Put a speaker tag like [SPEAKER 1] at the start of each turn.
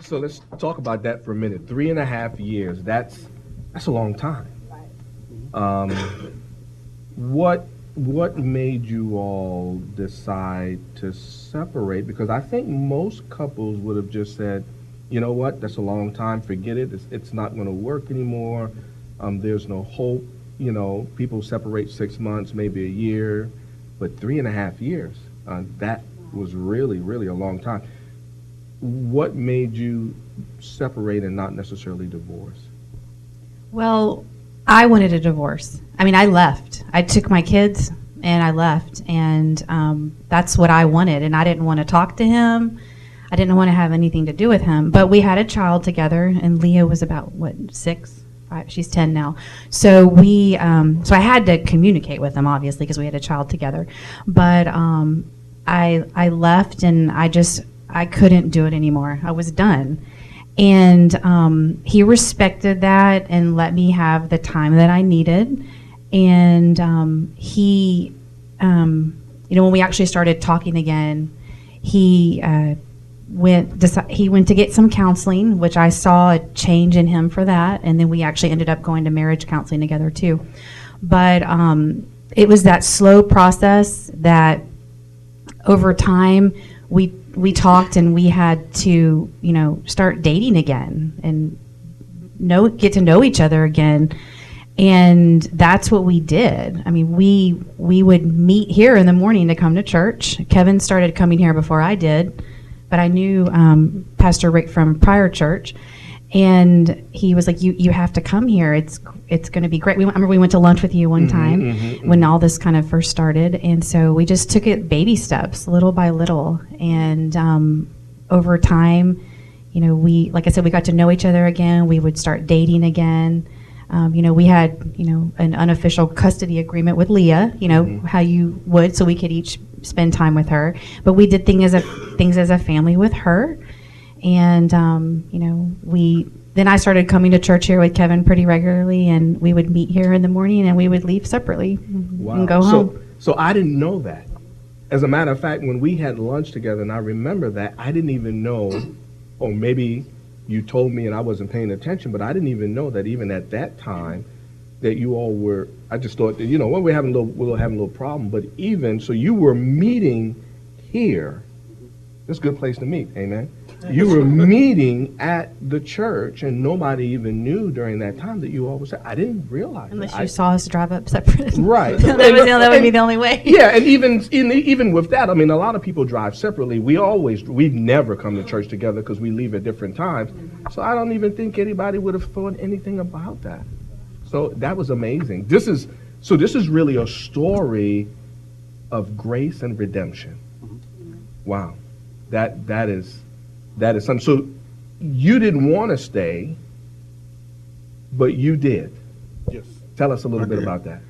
[SPEAKER 1] So let's talk about that for a minute. 3.5 years. That's a long time. Um, what made you all decide to separate? Because I think most couples would have just said, you know what, that's a long time. Forget it. It's not going to work anymore. There's no hope. People separate 6 months, maybe a year, but 3.5 years. That was really, really a long time. What made you separate and not necessarily divorce?
[SPEAKER 2] Well, I wanted a divorce. I mean, I left. I took my kids and I left, and that's what I wanted. And I didn't want to talk to him. I didn't want to have anything to do with him. But we had a child together, and Leah was about, what, 6? 5? She's 10 now. So so I had to communicate with him, obviously, because we had a child together. But I left, and I couldn't do it anymore. I was done. And he respected that and let me have the time that I needed. And when we actually started talking again, he went to get some counseling, which I saw a change in him for that. And then we actually ended up going to marriage counseling together too. But it was that slow process that over time we talked, and we had to, start dating again and get to know each other again. And that's what we did. I mean, we would meet here in the morning to come to church. Kevin started coming here before I did, but I knew Pastor Rick from prior church, and he was like, "You have to come here. It's going to be great." I remember we went to lunch with you one time when all this kind of first started, and so we just took it baby steps, little by little, and over time, like I said, we got to know each other again. We would start dating again. We had, an unofficial custody agreement with Leah, how you would, so we could each spend time with her. But we did things as a family with her. And, then I started coming to church here with Kevin pretty regularly, and we would meet here in the morning, and we would leave separately and go home.
[SPEAKER 1] So I didn't know that. As a matter of fact, when we had lunch together, and I remember that, I didn't even know, or maybe you told me and I wasn't paying attention, but I didn't even know that even at that time that you all were, I just thought that, when we're having a little problem, but even, so you were meeting here. It's a good place to meet, amen? You were meeting at the church, and nobody even knew during that time that you all were. I didn't realize
[SPEAKER 2] unless
[SPEAKER 1] that.
[SPEAKER 2] You saw us drive up separate.
[SPEAKER 1] Right.
[SPEAKER 2] that would be the only way.
[SPEAKER 1] Yeah, and even with that, I mean, a lot of people drive separately. We've never come to church together because we leave at different times. So I don't even think anybody would have thought anything about that. So that was amazing. This is really a story of grace and redemption. Wow. That is something. So you didn't want to stay, but you did.
[SPEAKER 3] Yes.
[SPEAKER 1] Tell us a little bit
[SPEAKER 3] Okay.
[SPEAKER 1] about that.